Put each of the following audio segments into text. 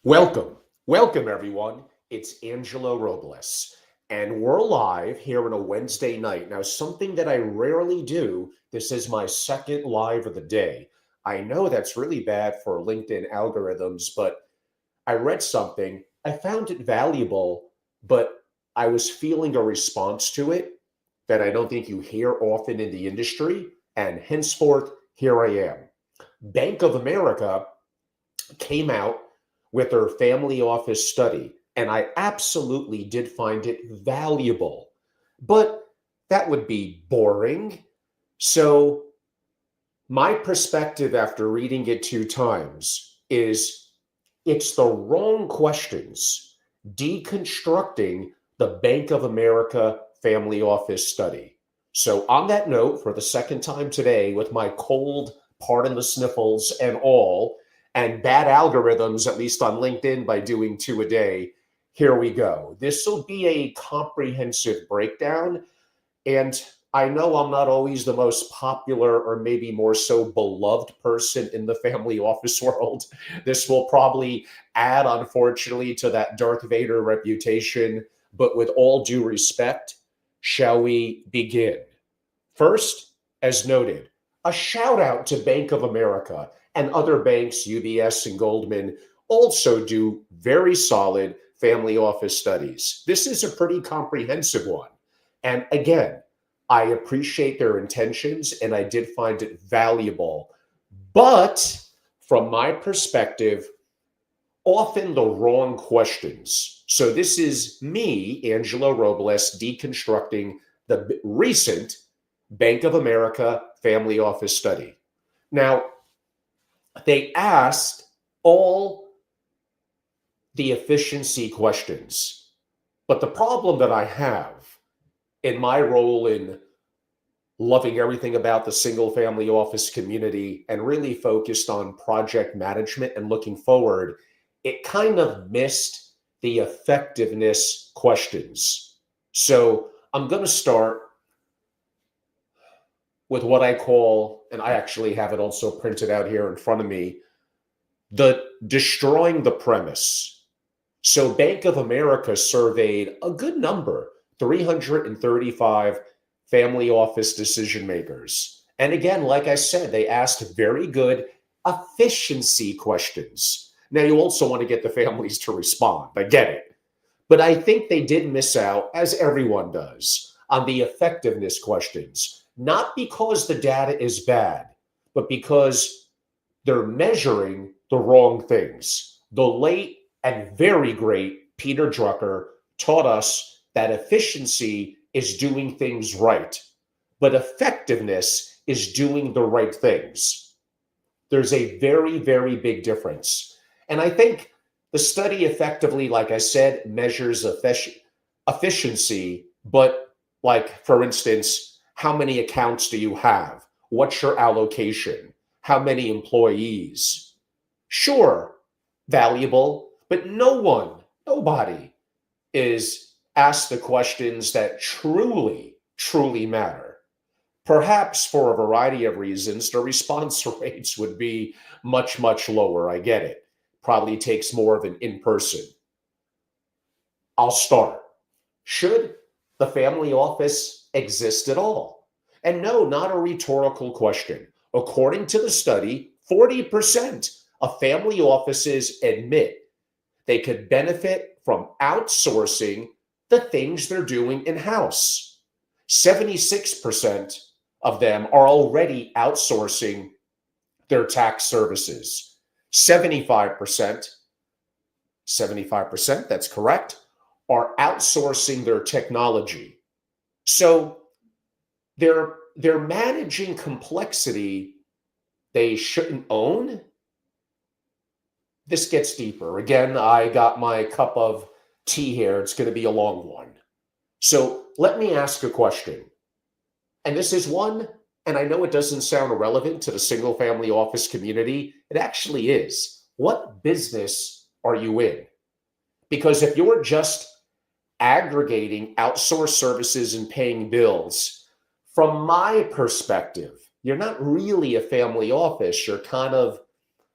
Welcome, welcome everyone. It's Angelo Robles, and we're live here on a Wednesday night. Now, something that I rarely do, this is my second live of the day. I know that's really bad for LinkedIn algorithms, but I read something, I found it valuable, but I was feeling a response to it that I don't think you hear often in the industry, and henceforth, here I am. Bank of America came out with their family office study, and I absolutely did find it valuable. But that would be boring. So, my perspective after reading it two times is it's the wrong questions. Deconstructing the Bank of America family office study. So, on that note, for the second time today, with my cold, pardon the sniffles and all, and bad algorithms, at least on LinkedIn, by doing two a day, here we go. This will be a comprehensive breakdown. And I know I'm not always the most popular or maybe more so beloved person in the family office world. This will probably add, unfortunately, to that Darth Vader reputation. But with all due respect, shall we begin? First, as noted, a shout out to Bank of America and other banks, UBS and Goldman, also do very solid family office studies. This is a pretty comprehensive one. And again, I appreciate their intentions and I did find it valuable. But from my perspective, often the wrong questions. So this is me, Angelo Robles, deconstructing the recent Bank of America family office study. Now, they asked all the efficiency questions. But the problem that I have in my role in loving everything about the single family office community and really focused on project management and looking forward, it kind of missed the effectiveness questions. So I'm going to start with what I call, and I actually have it also printed out here in front of me, the destroying the premise. So Bank of America surveyed a good number, 335 family office decision makers. And again, like I said, they asked very good efficiency questions. Now, you also want to get the families to respond. I get it. But I think they did miss out, as everyone does, on the effectiveness questions, not because the data is bad, but because they're measuring the wrong things. The late and very great Peter Drucker taught us that efficiency is doing things right, but effectiveness is doing the right things. There's a very, very big difference. And I think the study effectively, like I said, measures efficiency, but like, for instance, how many accounts do you have? What's your allocation? How many employees? Sure, valuable, but nobody is asked the questions that truly, truly matter. Perhaps for a variety of reasons, the response rates would be much, much lower. I get it. Probably takes more of an in-person. I'll start. Should the family office exist at all? And no, not a rhetorical question. According to the study, 40% of family offices admit they could benefit from outsourcing the things they're doing in-house. 76% of them are already outsourcing their tax services. 75%, that's correct, are outsourcing their technology. So they're managing complexity they shouldn't own. This gets deeper. Again, I got my cup of tea here. It's going to be a long one. So let me ask a question. And this is one, and I know it doesn't sound relevant to the single family office community. It actually is. What business are you in? Because if you're just aggregating outsourced services and paying bills, from my perspective, you're not really a family office. You're kind of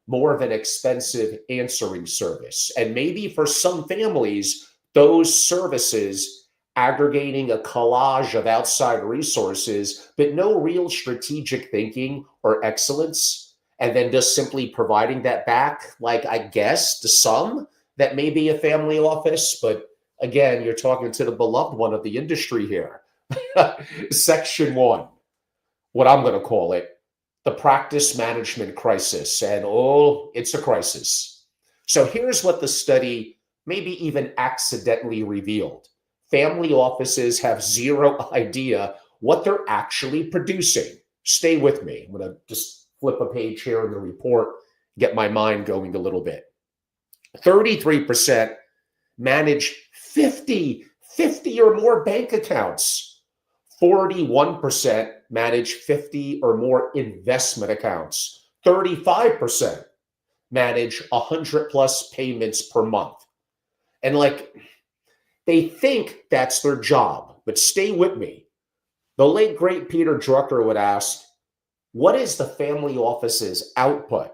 more of an expensive answering service. And maybe for some families, those services aggregating a collage of outside resources, but no real strategic thinking or excellence, and then just simply providing that back, like I guess to some, that may be a family office. But again, you're talking to the beloved one of the industry here. Section one, what I'm going to call it, the practice management crisis. And oh, it's a crisis. So here's what the study maybe even accidentally revealed. Family offices have zero idea what they're actually producing. Stay with me. I'm going to just flip a page here in the report, get my mind going a little bit. 33% manage 50 or more bank accounts. 41% manage 50 or more investment accounts. 35% manage 100 plus payments per month. And like, they think that's their job, but stay with me. The late, great Peter Drucker would ask, what is the family office's output?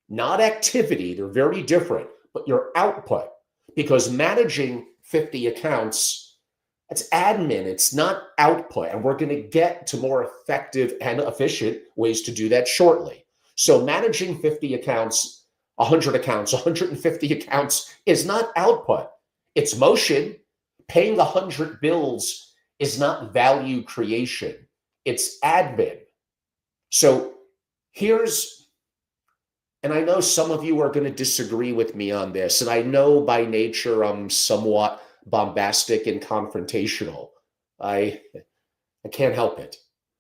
Not activity, they're very different, but your output. Because managing 50 accounts, it's admin, it's not output. And we're going to get to more effective and efficient ways to do that shortly. So managing 50 accounts, 100 accounts, 150 accounts is not output. It's motion. Paying 100 bills is not value creation. It's admin. So here's, and I know some of you are going to disagree with me on this, and I know by nature I'm somewhat bombastic and confrontational. I can't help it.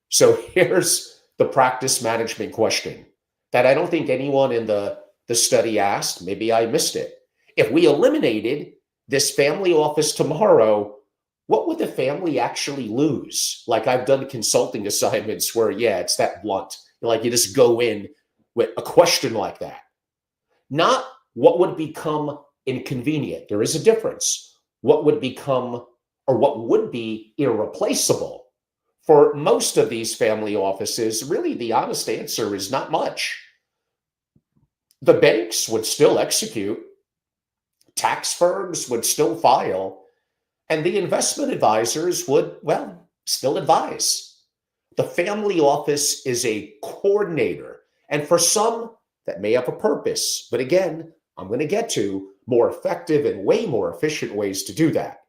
So here's the practice management question that I don't think anyone in the study asked. Maybe I missed it. If we eliminated this family office tomorrow, what would the family actually lose? Like, I've done consulting assignments where, yeah, it's that blunt. Like, you just go in with a question like that. Not what would become inconvenient. There is a difference. What would become, or what would be irreplaceable? For most of these family offices, really the honest answer is not much. The banks would still execute, tax firms would still file, and the investment advisors would, well, still advise. The family office is a coordinator, and for some, that may have a purpose. But again, I'm going to get to more effective and way more efficient ways to do that.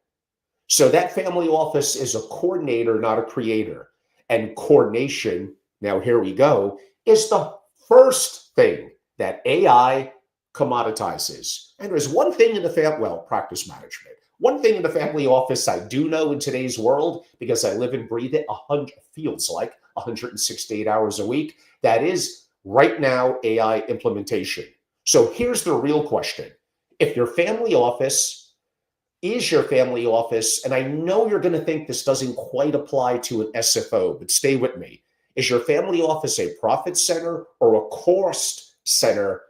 So that family office is a coordinator, not a creator. And coordination, now here we go, is the first thing that AI commoditizes. And there's one thing in the practice management. One thing in the family office I do know in today's world, because I live and breathe it, feels like 168 hours a week, that is right now AI implementation. So here's the real question. If your family office is your family office, and I know you're going to think this doesn't quite apply to an SFO, but stay with me. Is your family office a profit center or a cost center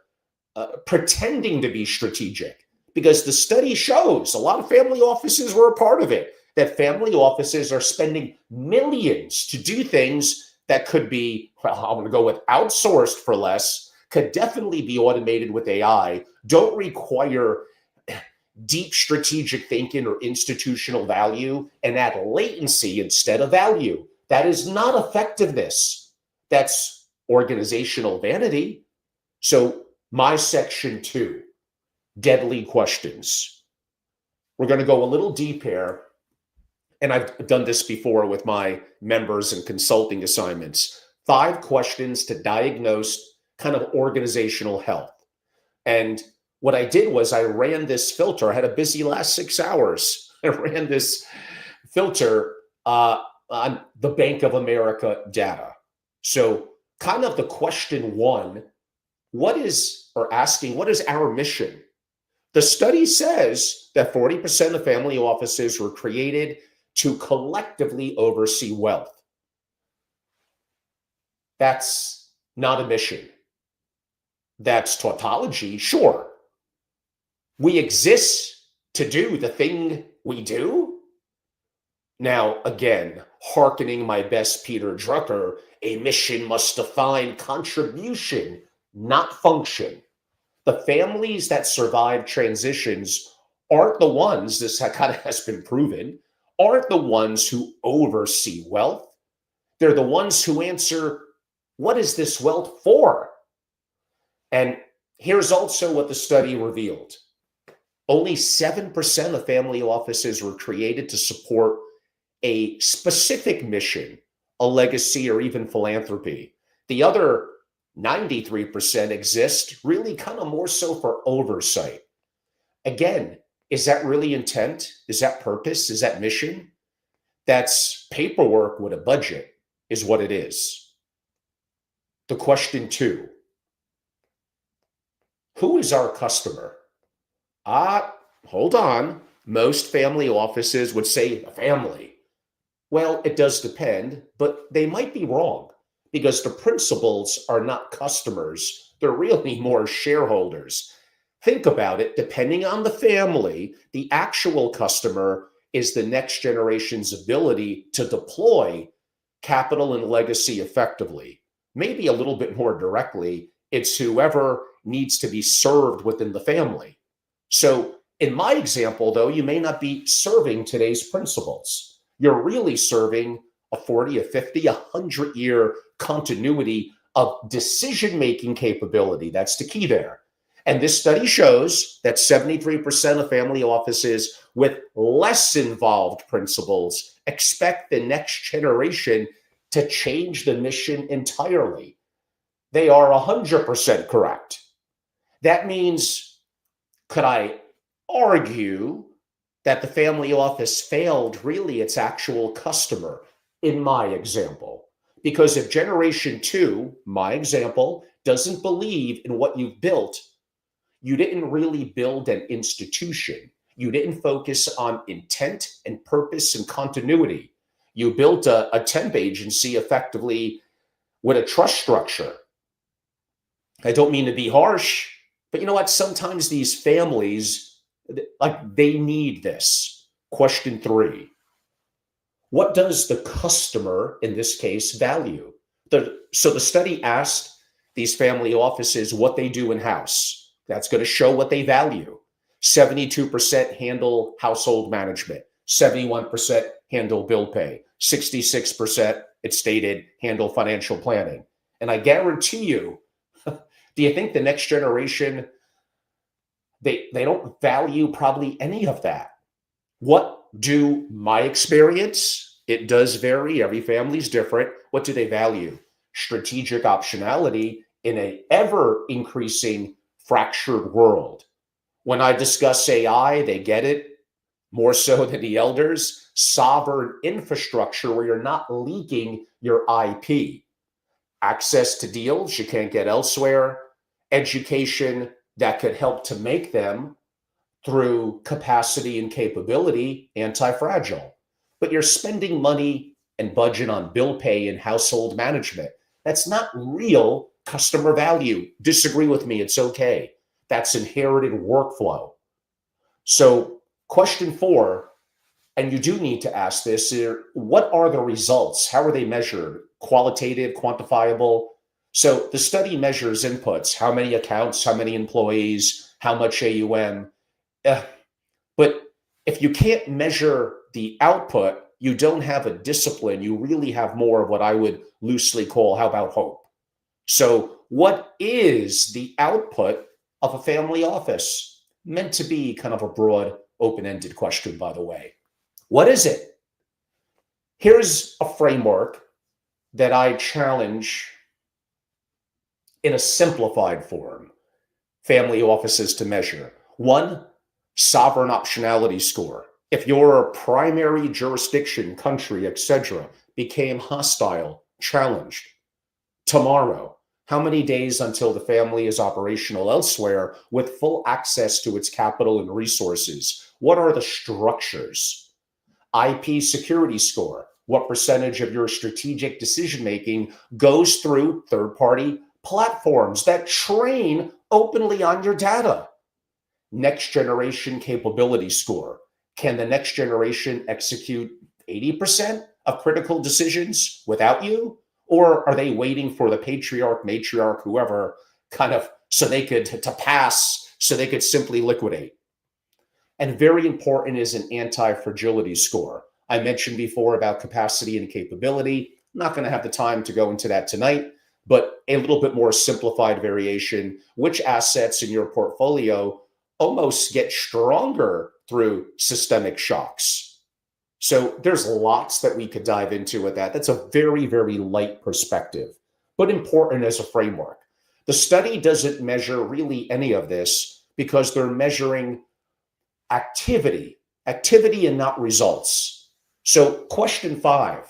pretending to be strategic? Because the study shows a lot of family offices were a part of it, that family offices are spending millions to do things that could be, well, I'm going to go with outsourced for less, could definitely be automated with AI, don't require deep strategic thinking or institutional value, and add latency instead of value. That is not effectiveness. That's organizational vanity. So my section 2, deadly questions. We're going to go a little deep here, and I've done this before with my members and consulting assignments. 5 questions to diagnose kind of organizational health. And what I did was I ran this filter. I had a busy last 6 hours. I ran this filter on the Bank of America data. So kind of the question 1, what is our mission? The study says that 40% of family offices were created to collectively oversee wealth. That's not a mission. That's tautology, sure. We exist to do the thing we do. Now, again, hearkening my best Peter Drucker, a mission must define contribution, not function. The families that survive transitions aren't the ones, this kind of has been proven, aren't the ones who oversee wealth. They're the ones who answer, what is this wealth for? And here's also what the study revealed. Only 7% of family offices were created to support a specific mission, a legacy, or even philanthropy. The other 93% exist really kind of more so for oversight. Again, is that really intent? Is that purpose? Is that mission? That's paperwork with a budget, is what it is. The question two, who is our customer? Hold on. Most family offices would say a family. Well, it does depend, but they might be wrong because the principals are not customers. They're really more shareholders. Think about it. Depending on the family, the actual customer is the next generation's ability to deploy capital and legacy effectively. Maybe a little bit more directly, it's whoever needs to be served within the family. So in my example, though, you may not be serving today's principals. You're really serving a 40, a 50, 100-year continuity of decision-making capability. That's the key there. And this study shows that 73% of family offices with less involved principals expect the next generation to change the mission entirely. They are 100% correct. That means, could I argue that the family office failed really its actual customer in my example? Because if generation two, my example, doesn't believe in what you've built, you didn't really build an institution. You didn't focus on intent and purpose and continuity. You built a temp agency effectively with a trust structure. I don't mean to be harsh, but you know what? Sometimes these families, they need this. Question three, what does the customer, in this case, value? So the study asked these family offices what they do in-house. That's going to show what they value. 72% handle household management. 71% handle bill pay. 66%, it stated, handle financial planning. And I guarantee you, do you think the next generation, they don't value probably any of that? What do my experience? It does vary. Every family's different. What do they value? Strategic optionality in an ever increasing fractured world. When I discuss AI, they get it more so than the elders. Sovereign infrastructure where you're not leaking your IP. Access to deals you can't get elsewhere. Education that could help to make them through capacity and capability anti-fragile. But you're spending money and budget on bill pay and household management. That's not real customer value. Disagree with me, it's okay. That's inherited workflow. So question four, and you do need to ask this, what are the results? How are they measured? Qualitative, quantifiable? So the study measures inputs, how many accounts, how many employees, how much AUM. But if you can't measure the output, you don't have a discipline. You really have more of what I would loosely call, how about hope? So what is the output of a family office? Meant to be kind of a broad, open-ended question, by the way. What is it? Here's a framework that I challenge in a simplified form family offices to measure. One, sovereign optionality score. If your primary jurisdiction, country, etc., became hostile, challenged, tomorrow, how many days until the family is operational elsewhere with full access to its capital and resources? What are the structures? IP security score. What percentage of your strategic decision-making goes through third-party platforms that train openly on your data? Next generation capability score. Can the next generation execute 80% of critical decisions without you? Or are they waiting for the patriarch, matriarch, whoever, kind of so they could to pass, so they could simply liquidate. And very important is an anti-fragility score. I mentioned before about capacity and capability. I'm not going to have the time to go into that tonight, but a little bit more simplified variation. Which assets in your portfolio almost get stronger through systemic shocks? So there's lots that we could dive into with that. That's a very, very light perspective, but important as a framework. The study doesn't measure really any of this because they're measuring activity and not results. So question 5,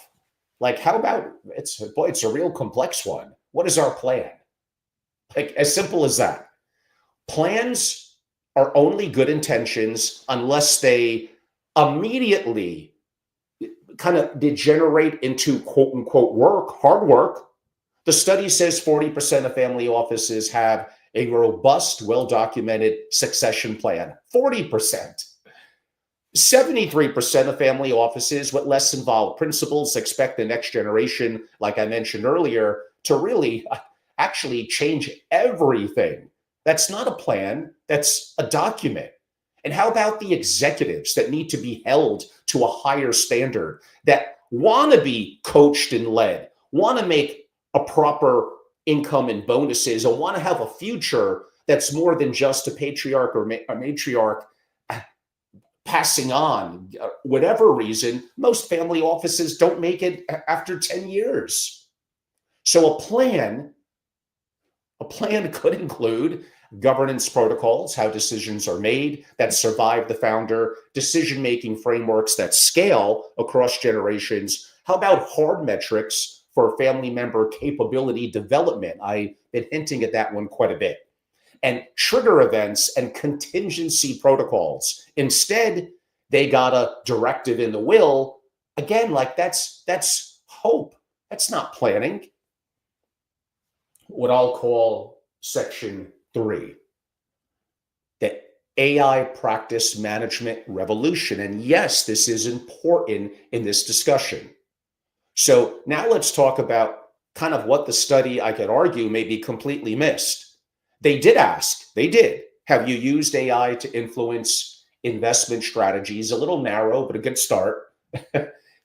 like, how about, it's a real complex one. What is our plan? Like, as simple as that. Plans are only good intentions unless they immediately kind of degenerate into quote unquote hard work. The study says 40% of family offices have a robust, well-documented succession plan. 40%. 73% of family offices with less involved principals expect the next generation, like I mentioned earlier, to really actually change everything. That's not a plan, that's a document. And how about the executives that need to be held to a higher standard, that want to be coached and led, want to make a proper income and bonuses, and want to have a future that's more than just a patriarch or a matriarch passing on, whatever reason. Most family offices don't make it after 10 years. So a plan could include governance protocols, how decisions are made that survive the founder, decision-making frameworks that scale across generations. How about hard metrics for family member capability development? I've been hinting at that one quite a bit. And trigger events and contingency protocols. Instead, they got a directive in the will. Again, like that's hope. That's not planning. What I'll call section 3, the AI practice management revolution. And yes, this is important in this discussion. So now let's talk about kind of what the study, I could argue, may be completely missed. They did ask, have you used AI to influence investment strategies? A little narrow, but a good start.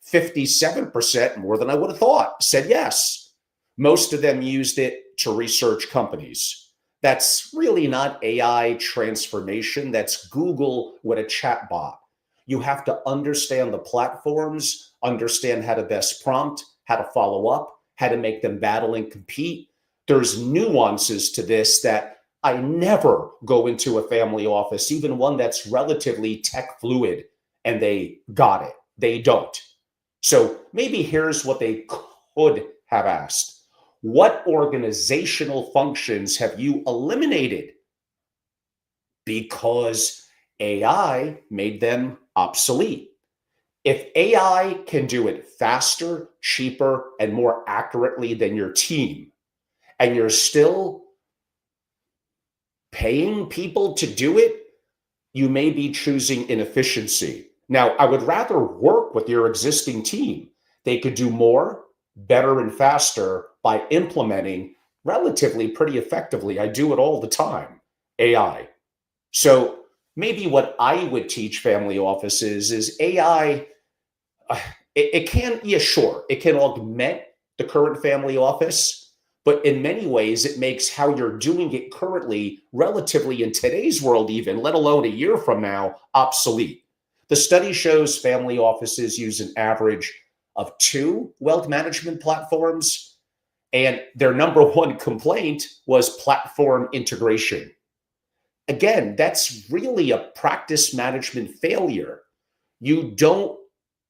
57%, more than I would have thought, said yes. Most of them used it to research companies. That's really not AI transformation. That's Google with a chat bot. You have to understand the platforms, understand how to best prompt, how to follow up, how to make them battle and compete. There's nuances to this that I never go into a family office, even one that's relatively tech fluid, and they got it. They don't. So maybe here's what they could have asked. What organizational functions have you eliminated because AI made them obsolete? If AI can do it faster, cheaper, and more accurately than your team, and you're still paying people to do it, you may be choosing inefficiency. Now, I would rather work with your existing team. They could do more, better, and faster by implementing relatively pretty effectively. I do it all the time, AI. So maybe what I would teach family offices is AI, it can, yeah, sure, it can augment the current family office, but in many ways, it makes how you're doing it currently, relatively in today's world even, let alone a year from now, obsolete. The study shows family offices use an average of 2 wealth management platforms, and their number one complaint was platform integration. Again, that's really a practice management failure. You don't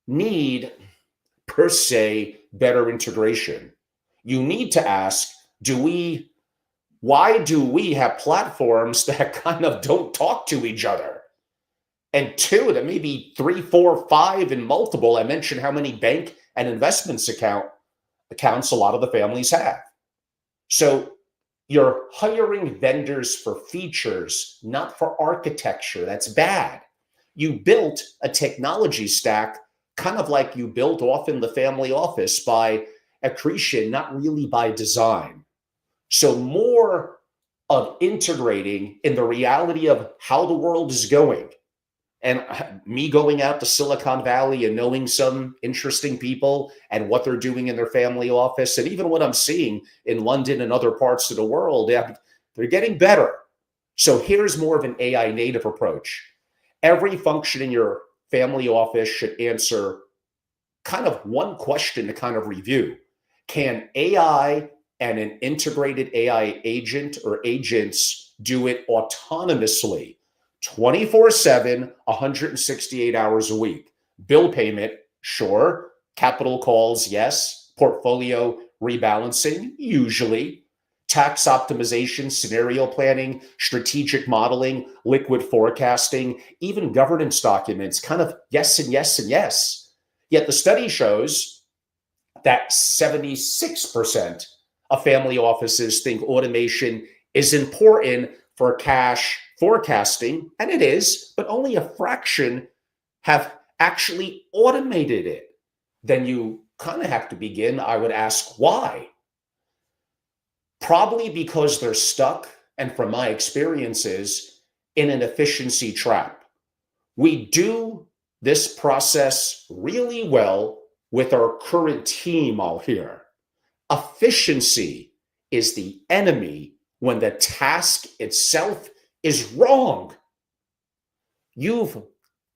need, per se, better integration. You need to ask, why do we have platforms that kind of don't talk to each other? And 2, that maybe 3, 4, 5, and multiple. I mentioned how many bank and investments accounts a lot of the families have. So you're hiring vendors for features, not for architecture. That's bad. You built a technology stack kind of like you built often the family office by accretion, not really by design. So more of integrating in the reality of how the world is going. And me going out to Silicon Valley and knowing some interesting people and what they're doing in their family office, and even what I'm seeing in London and other parts of the world, they're getting better. So here's more of an AI native approach. Every function in your family office should answer kind of one question to kind of review. Can AI and an integrated AI agent or agents do it autonomously, 24/7, 168 hours a week? Bill payment, sure. Capital calls, yes. Portfolio rebalancing, usually. Tax optimization, scenario planning, strategic modeling, liquid forecasting, even governance documents, kind of yes and yes and yes. Yet the study shows that 76% of family offices think automation is important for cash forecasting, and it is, but only a fraction have actually automated it. Then you kind of have to begin, I would ask, why? Probably because they're stuck, and from my experiences, in an efficiency trap. We do this process really well with our current team, I'll hear. Efficiency is the enemy when the task itself is wrong. You've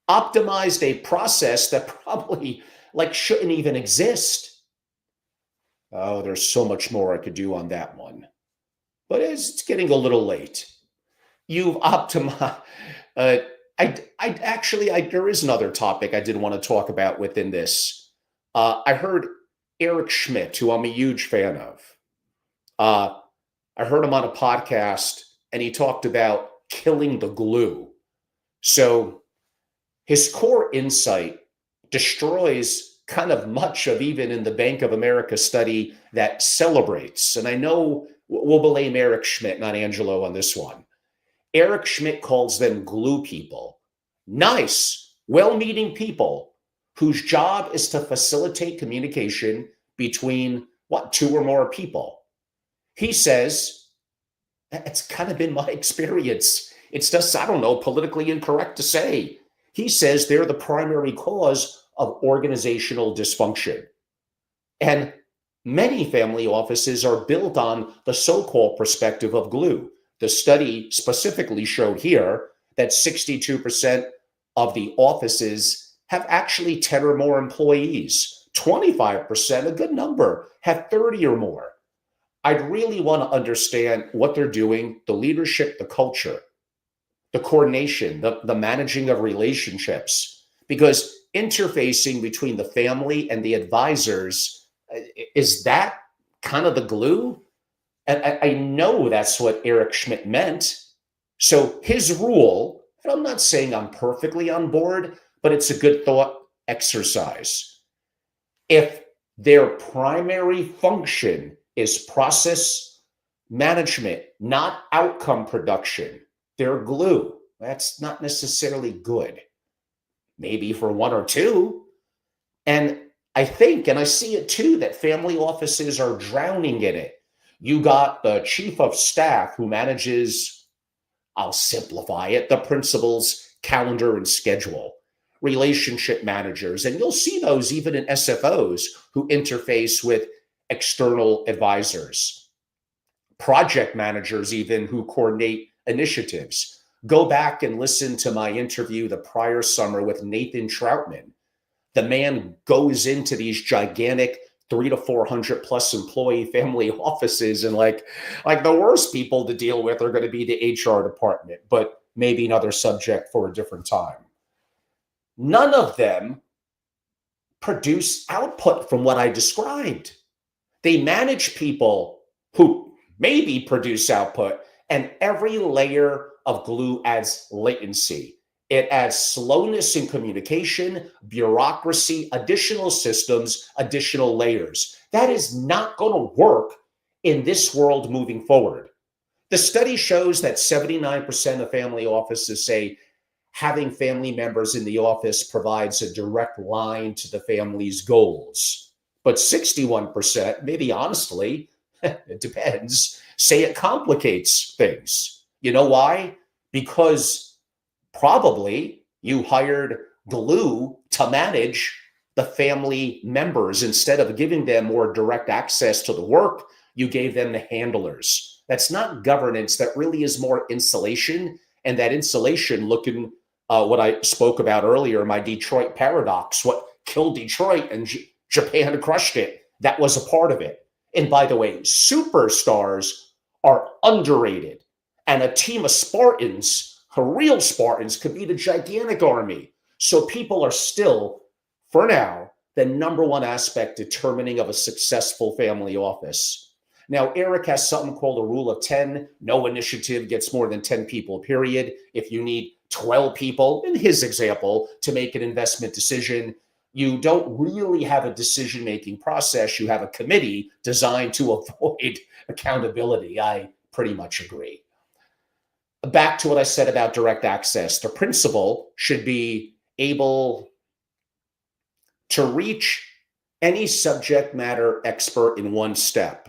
optimized a process that probably shouldn't even exist. Oh, there's so much more I could do on that one, but it's getting a little late. You've optimized. There is another topic I did want to talk about within this. I heard Eric Schmidt, who I'm a huge fan of. I heard him on a podcast, and he talked about killing the glue. So his core insight destroys kind of much of, even in the Bank of America study that celebrates. And I know we'll blame Eric Schmidt, not Angelo, on this one. Eric Schmidt calls them glue people. Nice, well-meaning people whose job is to facilitate communication between, two or more people. He says, it's kind of been my experience. It's just, I don't know, politically incorrect to say. He says they're the primary cause of organizational dysfunction. And many family offices are built on the so-called perspective of glue. The study specifically showed here that 62% of the offices have actually 10 or more employees. 25%, a good number, have 30 or more. I'd really want to understand what they're doing, the leadership, the culture, the coordination, the managing of relationships, because interfacing between the family and the advisors, is that kind of the glue? And I know that's what Eric Schmidt meant. So his rule, and I'm not saying I'm perfectly on board, but it's a good thought exercise. If their primary function is process management, not outcome production, they're glue. That's not necessarily good. Maybe for one or two. And I think, and I see it too, that family offices are drowning in it. You got the chief of staff who manages, I'll simplify it, the principal's calendar and schedule. Relationship managers, and you'll see those even in SFOs who interface with external advisors. Project managers even who coordinate initiatives. Go back and listen to my interview the prior summer with Nathan Troutman. The man goes into these gigantic 300 to 400 plus employee family offices, and like the worst people to deal with are going to be the HR department, but maybe another subject for a different time. None of them produce output from what I described. They manage people who maybe produce output, and every layer of glue adds latency. It adds slowness in communication, bureaucracy, additional systems, additional layers. That is not going to work in this world moving forward. The study shows that 79% of family offices say having family members in the office provides a direct line to the family's goals. But 61%, maybe honestly, it depends, say it complicates things. You know why? Because probably you hired glue to manage the family members. Instead of giving them more direct access to the work, you gave them the handlers. That's not governance. That really is more insulation. And that insulation, looking what I spoke about earlier, my Detroit paradox, what killed Detroit and Japan crushed it. That was a part of it. And by the way, superstars are underrated. And a team of Spartans, real Spartans, could beat a gigantic army. So people are still, for now, the number one aspect determining of a successful family office. Now, Eric has something called a rule of 10. No initiative gets more than 10 people, period. If you need 12 people, in his example, to make an investment decision, you don't really have a decision-making process. You have a committee designed to avoid accountability. I pretty much agree. Back to what I said about direct access. The principal should be able to reach any subject matter expert in one step.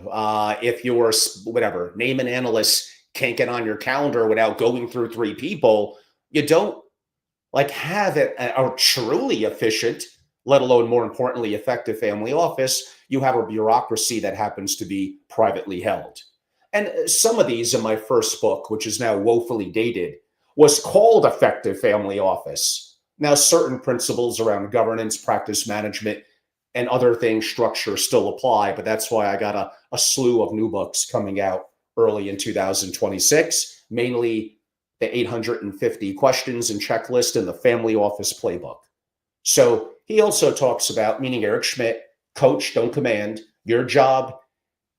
If your, whatever, name an analyst can't get on your calendar without going through 3 people, you don't have a truly efficient, let alone more importantly, effective family office. You have a bureaucracy that happens to be privately held. And some of these in my first book, which is now woefully dated, was called Effective Family Office. Now, certain principles around governance, practice management, and other things, structure still apply, but that's why I got a slew of new books coming out early in 2026, mainly the 850 questions and checklist and the family office playbook. So he also talks about, meaning Eric Schmidt, coach, don't command. Your job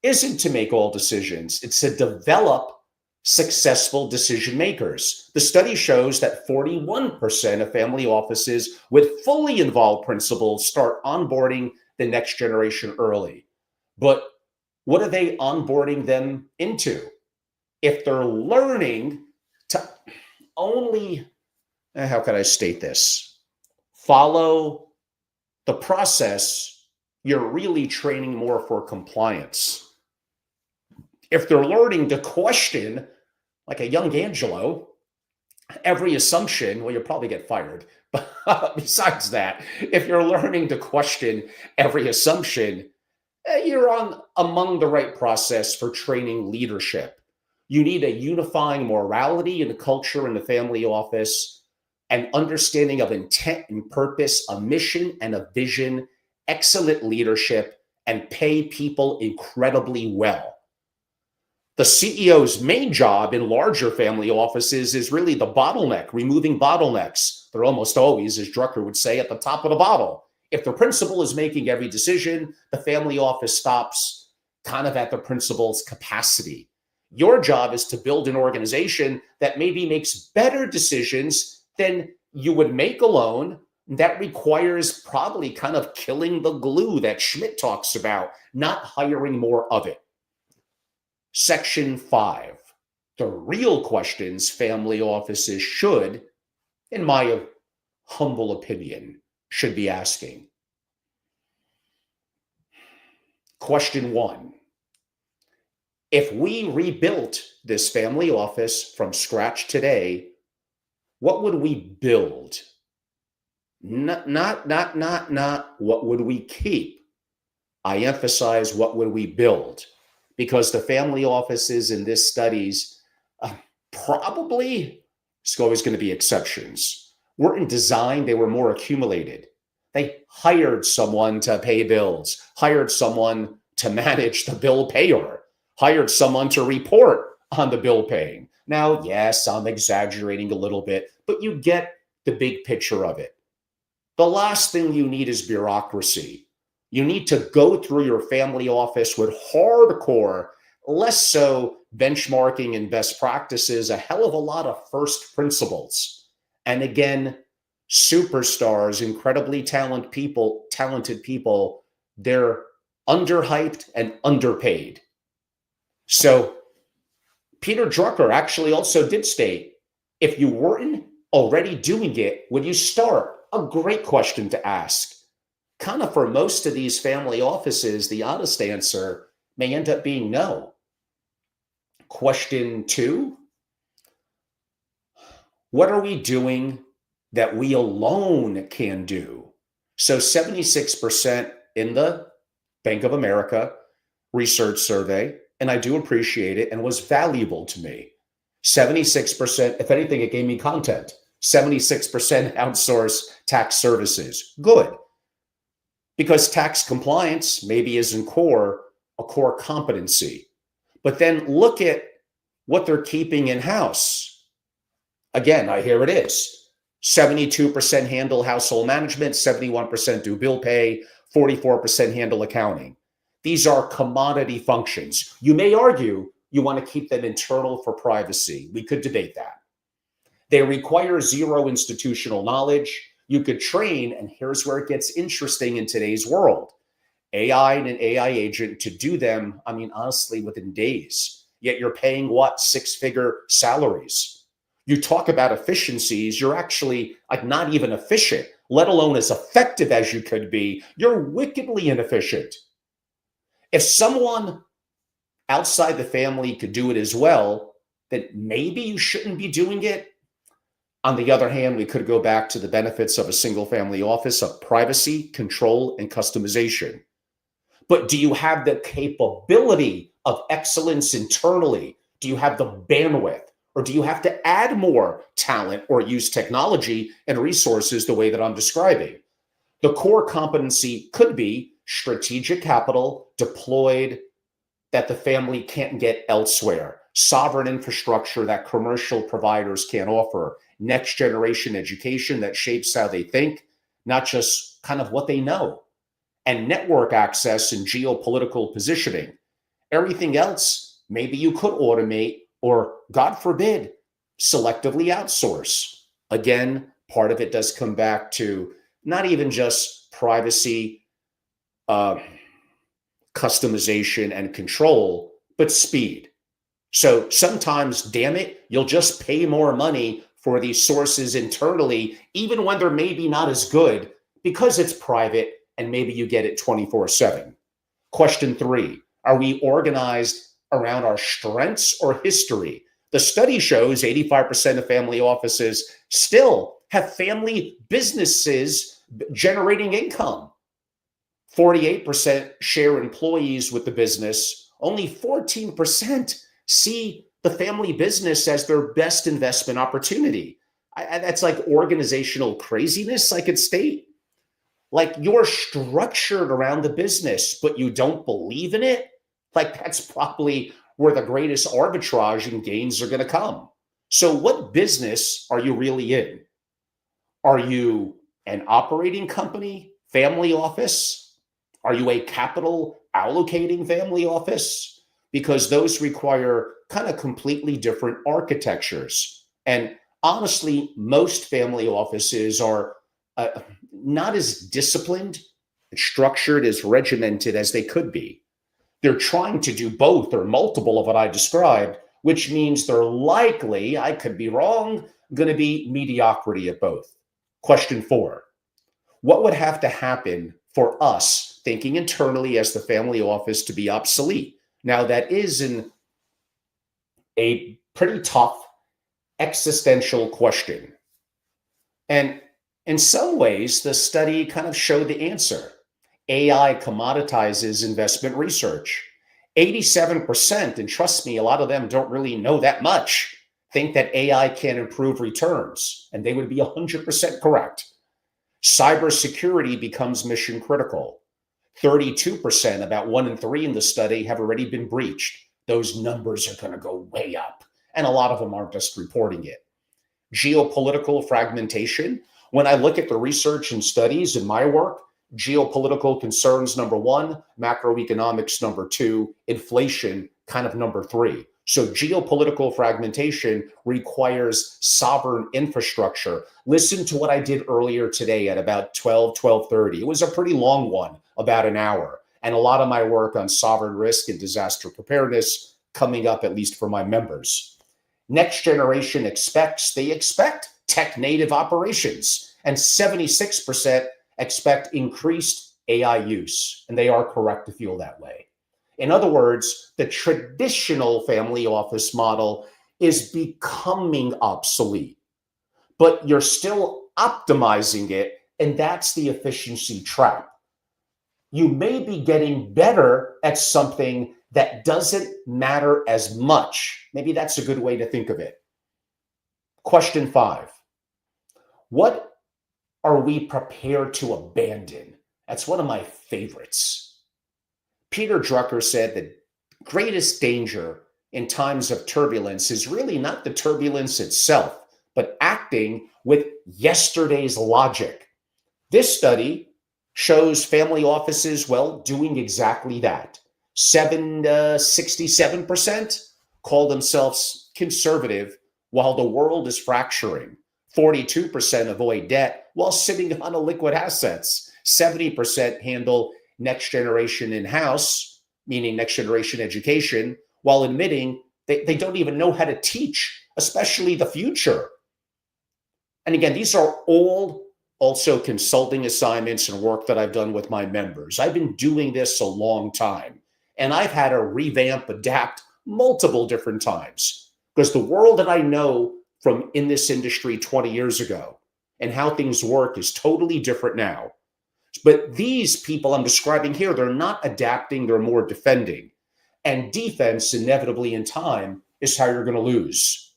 isn't to make all decisions. It's to develop successful decision makers. The study shows that 41% of family offices with fully involved principals start onboarding the next generation early. But what are they onboarding them into? If they're learning to only, how can I state this? Follow the process, you're really training more for compliance. If they're learning to question, like a young Angelo, every assumption, well, you'll probably get fired. But besides that, if you're learning to question every assumption, you're among the right process for training leadership. You need a unifying morality and culture in the family office, an understanding of intent and purpose, a mission and a vision, excellent leadership, and pay people incredibly well. The CEO's main job in larger family offices is really the bottleneck, removing bottlenecks. They're almost always, as Drucker would say, at the top of the bottle. If the principal is making every decision, the family office stops kind of at the principal's capacity. Your job is to build an organization that maybe makes better decisions than you would make alone. That requires probably kind of killing the glue that Schmidt talks about, not hiring more of it. Section 5, the real questions family offices should, in my humble opinion, should be asking. Question 1, if we rebuilt this family office from scratch today, what would we build? Not what would we keep? I emphasize what would we build? Because the family offices in this studies probably, there's always going to be exceptions, weren't designed, they were more accumulated. They hired someone to pay bills, hired someone to manage the bill payer, hired someone to report on the bill paying. Now, yes, I'm exaggerating a little bit, but you get the big picture of it. The last thing you need is bureaucracy. You need to go through your family office with hardcore, less so benchmarking and best practices, a hell of a lot of first principles. And again, superstars, incredibly talented people, they're underhyped and underpaid. So Peter Drucker actually also did state, if you weren't already doing it, would you start? A great question to ask. Kind of for most of these family offices, the honest answer may end up being no. Question 2, what are we doing that we alone can do? So 76% in the Bank of America research survey, and I do appreciate it and was valuable to me. 76%, if anything, it gave me content. 76% outsource tax services. Good. Because tax compliance maybe isn't a core competency. But then look at what they're keeping in-house. Again, here it is. 72% handle household management, 71% do bill pay, 44% handle accounting. These are commodity functions. You may argue you want to keep them internal for privacy. We could debate that. They require zero institutional knowledge. You could train, and here's where it gets interesting in today's world. AI and an AI agent to do them, I mean, honestly, within days. Yet you're paying what? 6-figure salaries. You talk about efficiencies, you're actually like not even efficient, let alone as effective as you could be. You're wickedly inefficient. If someone outside the family could do it as well, then maybe you shouldn't be doing it. On the other hand, we could go back to the benefits of a single family office of privacy, control, and customization. But do you have the capability of excellence internally? Do you have the bandwidth? Or do you have to add more talent or use technology and resources the way that I'm describing? The core competency could be strategic capital deployed that the family can't get elsewhere, sovereign infrastructure that commercial providers can't offer, next generation education that shapes how they think, not just kind of what they know, and network access and geopolitical positioning. Everything else, maybe you could automate or, God forbid, selectively outsource. Again, part of it does come back to not even just privacy, customization, and control, but speed. So sometimes, damn it, you'll just pay more money for these sources internally, even when they're maybe not as good, because it's private and maybe you get it 24/7. Question 3, are we organized around our strengths or history? The study shows 85% of family offices still have family businesses generating income. 48% share employees with the business. Only 14% see the family business as their best investment opportunity. That's like organizational craziness, I could state. Like you're structured around the business, but you don't believe in it. Like that's probably where the greatest arbitrage and gains are going to come. So what business are you really in? Are you an operating company, family office? Are you a capital allocating family office? Because those require kind of completely different architectures. And honestly, most family offices are not as disciplined, structured, as regimented as they could be. They're trying to do both or multiple of what I described, which means they're likely, I could be wrong, going to be mediocrity at both. Question 4, what would have to happen for us thinking internally as the family office to be obsolete? Now, that is a pretty tough existential question. And in some ways, the study kind of showed the answer. AI commoditizes investment research. 87%, and trust me, a lot of them don't really know that much, think that AI can improve returns, and they would be 100% correct. Cybersecurity becomes mission critical. 32%, about 1 in 3 in the study, have already been breached. Those numbers are going to go way up, and a lot of them aren't just reporting it. Geopolitical fragmentation. When I look at the research and studies in my work, geopolitical concerns, number 1, macroeconomics, number 2, inflation, kind of number 3. So geopolitical fragmentation requires sovereign infrastructure. Listen to what I did earlier today at about 12:30. It was a pretty long one, about an hour. And a lot of my work on sovereign risk and disaster preparedness coming up, at least for my members. Next generation they expect tech native operations, and 76% expect increased AI use, and they are correct to feel that way. In other words, the traditional family office model is becoming obsolete, but you're still optimizing it, and that's the efficiency trap. You may be getting better at something that doesn't matter as much. Maybe that's a good way to think of it. Question 5. What are we prepared to abandon? That's one of my favorites. Peter Drucker said the greatest danger in times of turbulence is really not the turbulence itself, but acting with yesterday's logic. This study shows family offices, well, doing exactly that. 67% call themselves conservative while the world is fracturing. 42% avoid debt while sitting on liquid assets. 70% handle next generation in-house, meaning next generation education, while admitting they don't even know how to teach, especially the future. And again, these are all also consulting assignments and work that I've done with my members. I've been doing this a long time, and I've had to revamp, adapt multiple different times because the world that I know from in this industry 20 years ago and how things work is totally different now. But these people I'm describing here, they're not adapting, they're more defending. And defense, inevitably in time, is how you're going to lose.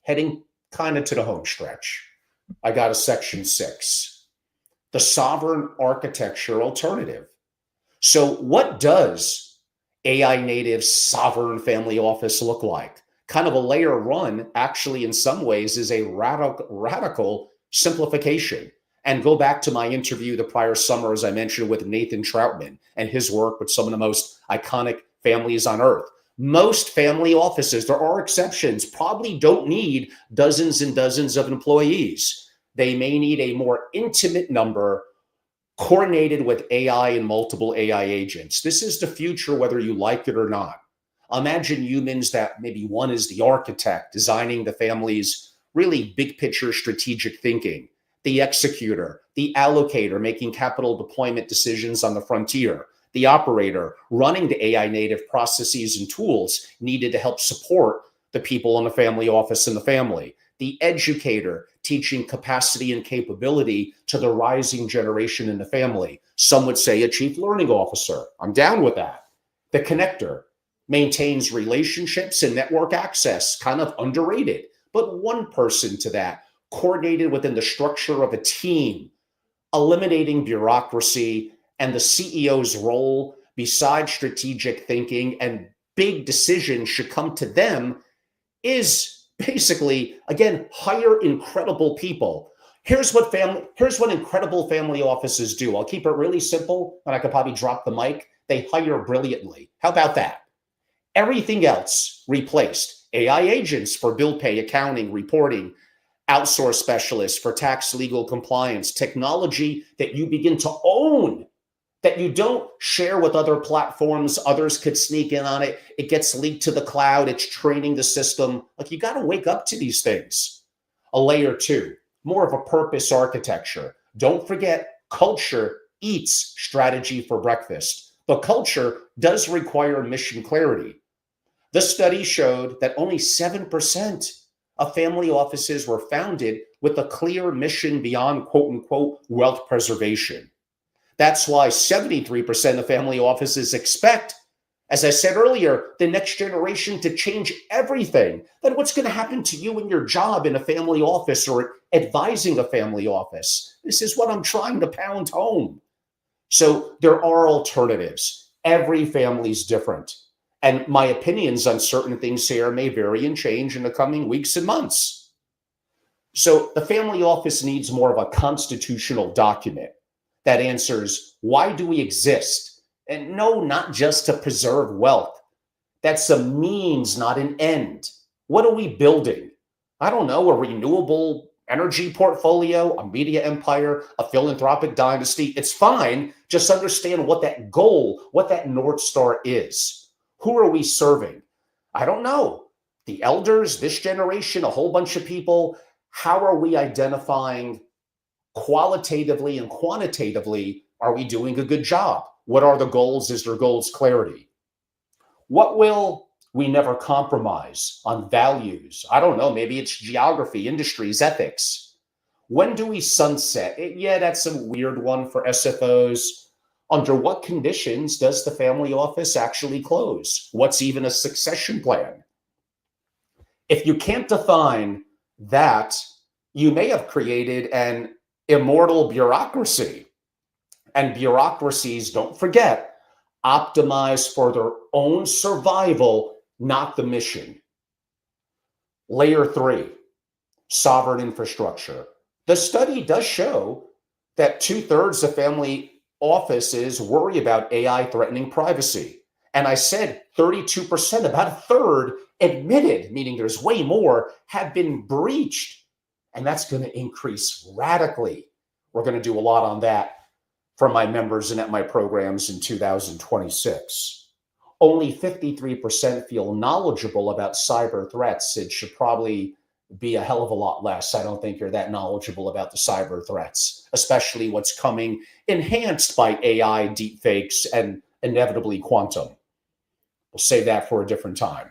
Heading kind of to the home stretch, I got a section 6, the sovereign architecture alternative. So what does AI native sovereign family office look like? Kind of a layer one, actually, in some ways, is a radical simplification. And go back to my interview the prior summer, as I mentioned, with Nathan Troutman and his work with some of the most iconic families on earth. Most family offices, there are exceptions, probably don't need dozens and dozens of employees. They may need a more intimate number coordinated with AI and multiple AI agents. This is the future, whether you like it or not. Imagine humans that maybe one is the architect, designing the family's really big picture strategic thinking, the executor, the allocator, making capital deployment decisions on the frontier, the operator, running the AI native processes and tools needed to help support the people in the family office and the family, the educator, teaching capacity and capability to the rising generation in the family. Some would say a chief learning officer. I'm down with that. The connector maintains relationships and network access, kind of underrated, but one person to that, coordinated within the structure of a team, eliminating bureaucracy and the CEO's role besides strategic thinking and big decisions should come to them is basically, again, hire incredible people. Here's what incredible family offices do. I'll keep it really simple, and I could probably drop the mic. They hire brilliantly. How about that? Everything else replaced. AI agents for bill pay, accounting, reporting, outsource specialists for tax, legal, compliance, technology that you begin to own, that you don't share with other platforms. Others could sneak in on it. It gets leaked to the cloud. It's training the system. Like, you got to wake up to these things. A layer 2, more of a purpose architecture. Don't forget, culture eats strategy for breakfast. But culture does require mission clarity. The study showed that only 7% of family offices were founded with a clear mission beyond quote unquote wealth preservation. That's why 73% of family offices expect, as I said earlier, the next generation to change everything. Then what's going to happen to you in your job in a family office or advising a family office? This is what I'm trying to pound home. So there are alternatives. Every family's different. And my opinions on certain things here may vary and change in the coming weeks and months. So the family office needs more of a constitutional document that answers, why do we exist? And no, not just to preserve wealth. That's a means, not an end. What are we building? I don't know, a renewable energy portfolio, a media empire, a philanthropic dynasty. It's fine. Just understand what that goal, what that North Star is. Who are we serving? I don't know. The elders, this generation, a whole bunch of people. How are we identifying qualitatively and quantitatively? Are we doing a good job? What are the goals? Is there goals clarity? What will we never compromise on values? I don't know, maybe it's geography, industries, ethics. When do we sunset? Yeah, that's a weird one for SFOs. Under what conditions does the family office actually close? What's even a succession plan? If you can't define that, you may have created an immortal bureaucracy. And bureaucracies, don't forget, optimize for their own survival, not the mission. Layer 3, sovereign infrastructure. The study does show that 2/3 of family offices worry about AI threatening privacy. And I said 32%, about a third admitted, meaning there's way more, have been breached. And that's going to increase radically. We're going to do a lot on that for my members and at my programs in 2026. Only 53% feel knowledgeable about cyber threats. It should probably be a hell of a lot less. I don't think you're that knowledgeable about the cyber threats, especially what's coming enhanced by AI, deepfakes, and inevitably quantum. We'll save that for a different time.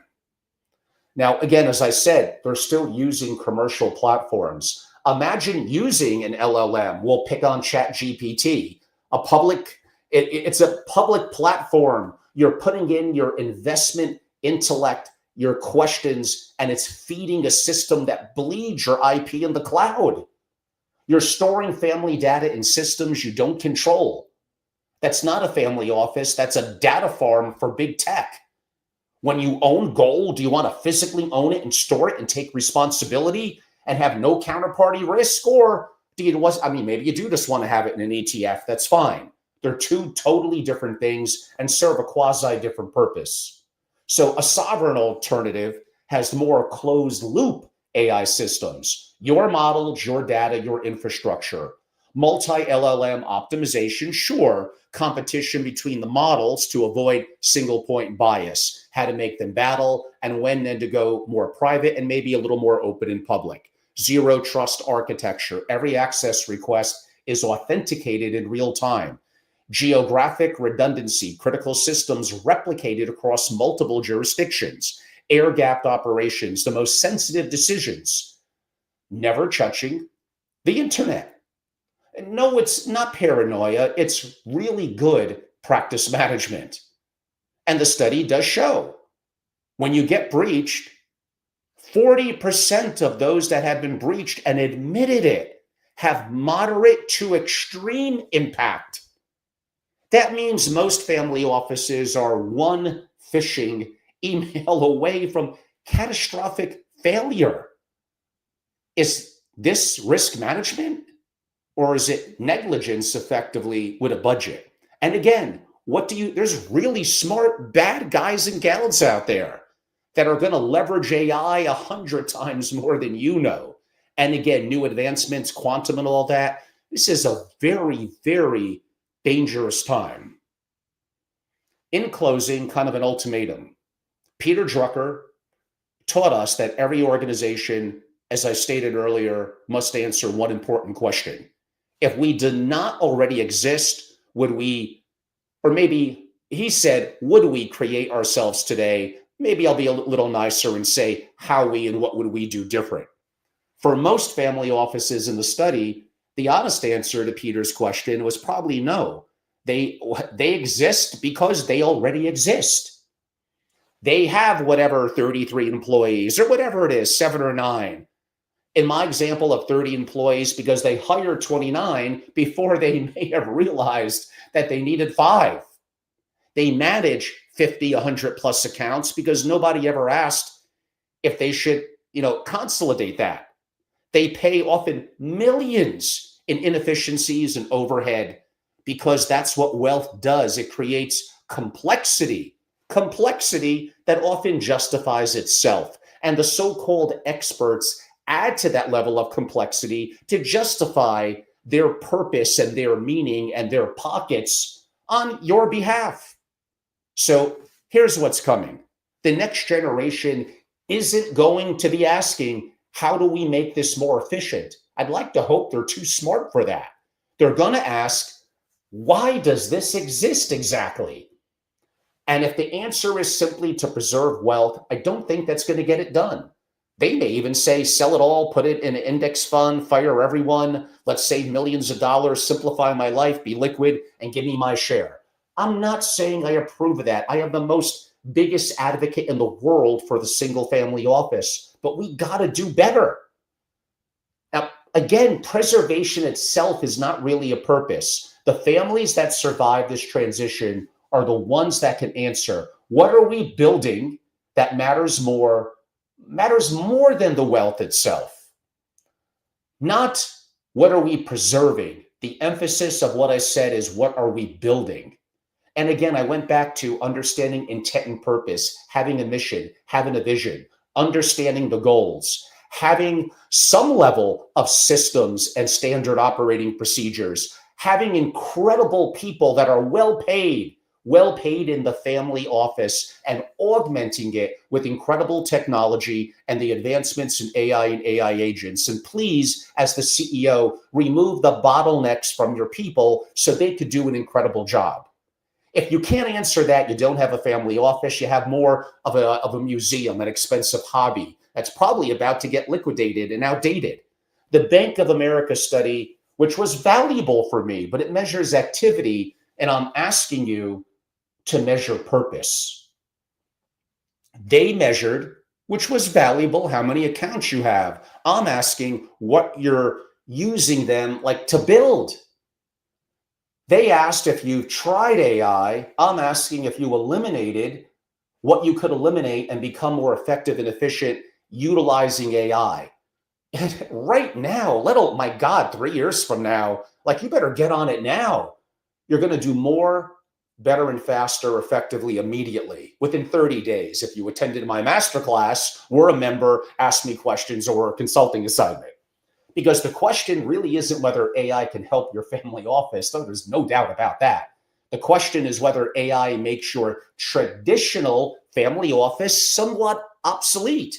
Now, again, as I said, they're still using commercial platforms. Imagine using an LLM. We'll pick on ChatGPT, it's a public platform. You're putting in your investment intellect, your questions, and it's feeding a system that bleeds your IP in the cloud. You're storing family data in systems you don't control. That's not a family office. That's a data farm for big tech. When you own gold, do you want to physically own it and store it and take responsibility and have no counterparty risk? Or do you, maybe you do just want to have it in an ETF. That's fine. They're two totally different things and serve a quasi different purpose. So a sovereign alternative has more closed loop AI systems, your models, your data, your infrastructure. Multi-LLM optimization, sure, competition between the models to avoid single point bias, how to make them battle, and when then to go more private and maybe a little more open in public. Zero trust architecture. Every access request is authenticated in real time. Geographic redundancy, critical systems replicated across multiple jurisdictions. Air-gapped operations, the most sensitive decisions. Never touching the internet. No, it's not paranoia. It's really good practice management. And the study does show when you get breached, 40% of those that have been breached and admitted it have moderate to extreme impact. That means most family offices are one phishing email away from catastrophic failure. Is this risk management? Or is it negligence effectively with a budget? And again, there's really smart bad guys and gals out there that are going to leverage AI 100 times more than you know. And again, new advancements, quantum and all that. This is a very, very dangerous time. In closing, kind of an ultimatum. Peter Drucker taught us that every organization, as I stated earlier, must answer one important question. If we did not already exist, would we, or maybe he said, would we create ourselves today? Maybe I'll be a little nicer and say how we and what would we do different. For most family offices in the study, the honest answer to Peter's question was probably no. They exist because they already exist. They have whatever 33 employees or whatever it is, 7 or 9. In my example of 30 employees, because they hired 29 before they may have realized that they needed 5. They manage 50, 100 plus accounts because nobody ever asked if they should, consolidate that. They pay often millions in inefficiencies and overhead because that's what wealth does. It creates complexity that often justifies itself. And the so-called experts add to that level of complexity to justify their purpose and their meaning and their pockets on your behalf. So here's what's coming. The next generation isn't going to be asking, how do we make this more efficient? I'd like to hope they're too smart for that. They're going to ask, why does this exist exactly? And if the answer is simply to preserve wealth, I don't think that's going to get it done. They may even say, sell it all, put it in an index fund, fire everyone, let's save millions of dollars, simplify my life, be liquid, and give me my share. I'm not saying I approve of that. I am the most biggest advocate in the world for the single family office, but we got to do better. Now, again, preservation itself is not really a purpose. The families that survive this transition are the ones that can answer, what are we building that matters more than the wealth itself? Not what are we preserving? The emphasis of what I said is what are we building? And again, I went back to understanding intent and purpose, having a mission, having a vision, understanding the goals, having some level of systems and standard operating procedures, having incredible people that are well paid in the family office, and augmenting it with incredible technology and the advancements in AI and AI agents. And please, as the CEO, remove the bottlenecks from your people so they could do an incredible job. If you can't answer that, you don't have a family office, you have more of a museum, an expensive hobby that's probably about to get liquidated and outdated. The Bank of America study, which was valuable for me, but it measures activity, and I'm asking you to measure purpose. They measured, which was valuable, how many accounts you have. I'm asking what you're using them like to build. They asked if you've tried AI. I'm asking if you eliminated what you could eliminate and become more effective and efficient utilizing AI. And right now, my God, 3 years from now, like you better get on it now. You're going to do more, better, and faster, effectively, immediately, within 30 days. If you attended my masterclass, were a member, asked me questions, or a consulting assignment. Because the question really isn't whether AI can help your family office, though there's no doubt about that. The question is whether AI makes your traditional family office somewhat obsolete.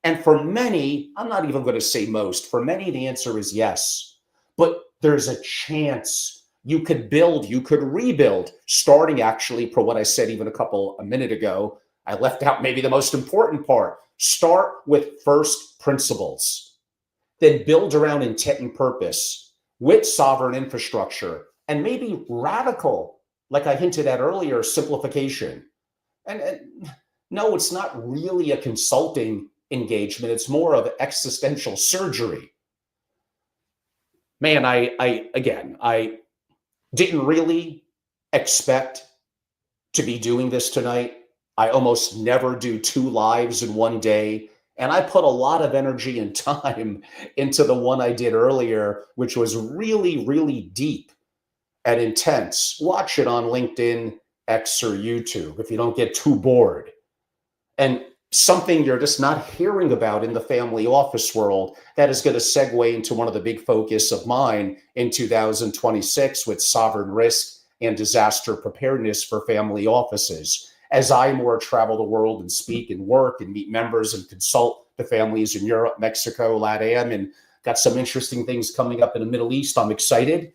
And for many, I'm not even going to say most, for many, the answer is yes. But there's a chance you could build, you could rebuild, starting actually, for what I said even a minute ago, I left out maybe the most important part. Start with first principles. Then build around intent and purpose with sovereign infrastructure and maybe radical, like I hinted at earlier, simplification. And no, it's not really a consulting engagement. It's more of existential surgery. Man, I didn't really expect to be doing this tonight. I almost never do 2 lives in one day. And I put a lot of energy and time into the one I did earlier, which was really, really deep and intense. Watch it on LinkedIn, X, or YouTube if you don't get too bored. And something you're just not hearing about in the family office world that is going to segue into one of the big focus of mine in 2026 with sovereign risk and disaster preparedness for family offices. As I more travel the world and speak and work and meet members and consult the families in Europe, Mexico, LATAM, and got some interesting things coming up in the Middle East, I'm excited.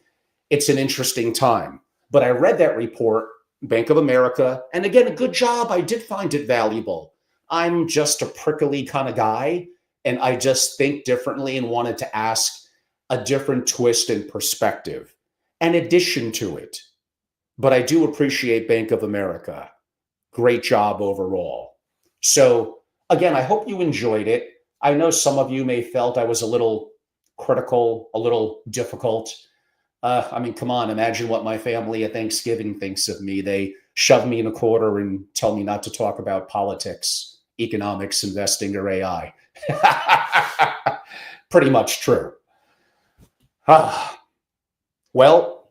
It's an interesting time. But I read that report, Bank of America, and again, a good job. I did find it valuable. I'm just a prickly kind of guy, and I just think differently and wanted to ask a different twist and perspective, an addition to it. But I do appreciate Bank of America. Great job overall. So again, I hope you enjoyed it. I know some of you may felt I was a little critical, a little difficult. I mean, come on, imagine what my family at Thanksgiving thinks of me. They shove me in a corner and tell me not to talk about politics, economics, investing, or AI. Pretty much true. Well,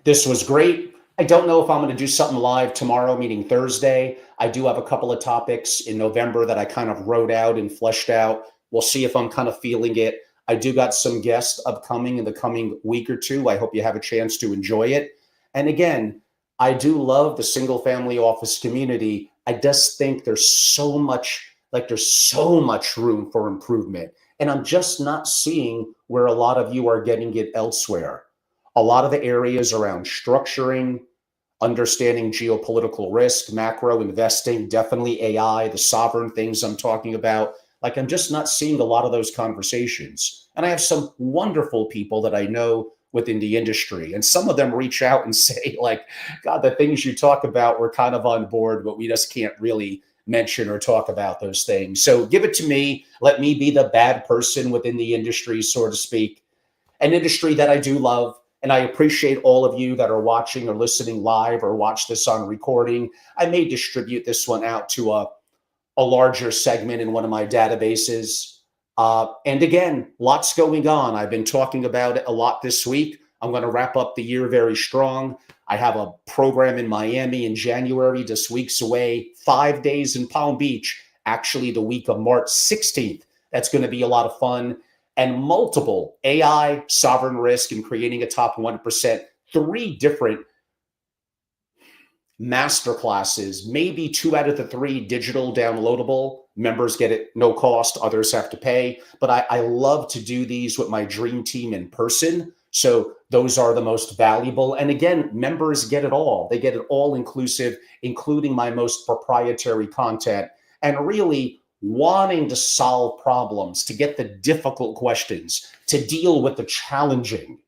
this was great. I don't know if I'm going to do something live tomorrow, meaning Thursday. I do have a couple of topics in November that I kind of wrote out and fleshed out. We'll see if I'm kind of feeling it. I do got some guests upcoming in the coming week or two. I hope you have a chance to enjoy it. And again, I do love the single family office community. I just think there's so much room for improvement. And I'm just not seeing where a lot of you are getting it elsewhere. A lot of the areas around structuring, understanding geopolitical risk, macro investing, definitely AI, the sovereign things I'm talking about. Like, I'm just not seeing a lot of those conversations. And I have some wonderful people that I know within the industry. And some of them reach out and say, like, God, the things you talk about, we're kind of on board, but we just can't really mention or talk about those things. So give it to me. Let me be the bad person within the industry, so to speak, an industry that I do love. And I appreciate all of you that are watching or listening live or watch this on recording. I may distribute this one out to a larger segment in one of my databases. And again, lots going on. I've been talking about it a lot this week. I'm going to wrap up the year very strong. I have a program in Miami in January, just weeks away, 5 days in Palm Beach, actually the week of March 16th. That's going to be a lot of fun. And multiple AI, sovereign risk, and creating a top 1%, 3 different master classes, maybe 2 out of the 3 digital downloadable. Members get it no cost, others have to pay. But I love to do these with my dream team in person. So those are the most valuable. And again, members get it all. They get it all inclusive, including my most proprietary content, and really wanting to solve problems, to get the difficult questions, to deal with the challenging.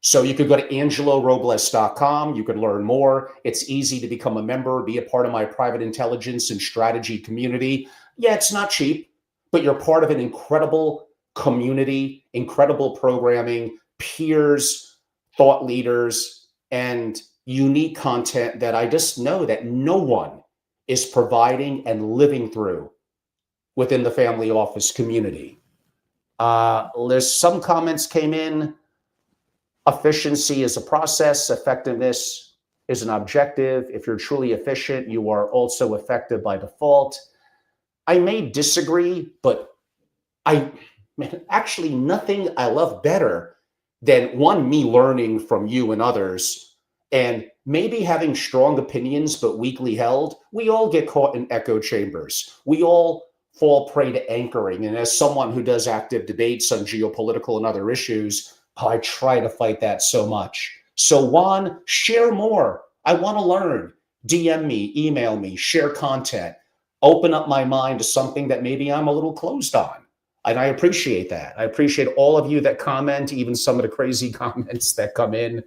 So you could go to angelorobles.com. You could learn more. It's easy to become a member, be a part of my private intelligence and strategy community. Yeah, it's not cheap, but you're part of an incredible community, incredible programming, peers, thought leaders, and unique content that I just know that no one is providing and living through within the family office community. There's some comments came in. Efficiency is a process. Effectiveness is an objective. If you're truly efficient, you are also effective by default. I may disagree, but actually nothing I love better than, one, me learning from you and others, and maybe having strong opinions but weakly held. We all get caught in echo chambers. We all fall prey to anchoring. And as someone who does active debates on geopolitical and other issues, I try to fight that so much. So Juan, share more. I want to learn. DM me, email me, share content, open up my mind to something that maybe I'm a little closed on. And I appreciate that. I appreciate all of you that comment, even some of the crazy comments that come in.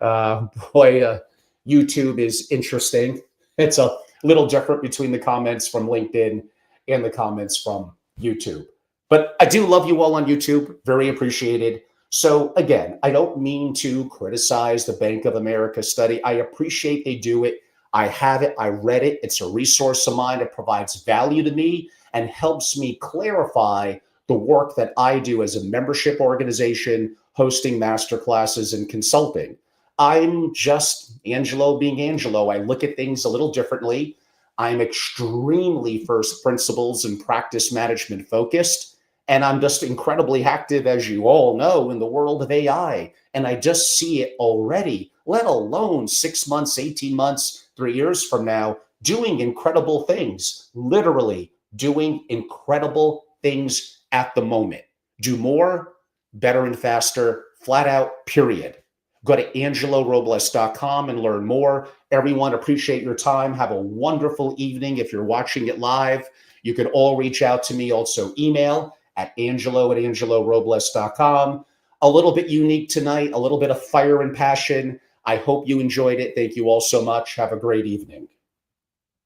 YouTube is interesting. It's a little different between the comments from LinkedIn and the comments from YouTube. But I do love you all on YouTube. Very appreciated. So again, I don't mean to criticize the Bank of America study. I appreciate they do it. I have it. I read it. It's a resource of mine. It provides value to me and helps me clarify the work that I do as a membership organization, hosting masterclasses and consulting. I'm just Angelo being Angelo. I look at things a little differently. I'm extremely first principles and practice management focused. And I'm just incredibly active, as you all know, in the world of AI. And I just see it already, let alone 6 months, 18 months, 3 years from now, doing incredible things, literally doing incredible things at the moment. Do more, better and faster, flat out, period. Go to angelorobles.com and learn more. Everyone, appreciate your time. Have a wonderful evening. If you're watching it live, you can all reach out to me, also email at angelo@angelorobles.com. A little bit unique tonight, a little bit of fire and passion. I hope you enjoyed it. Thank you all so much. Have a great evening.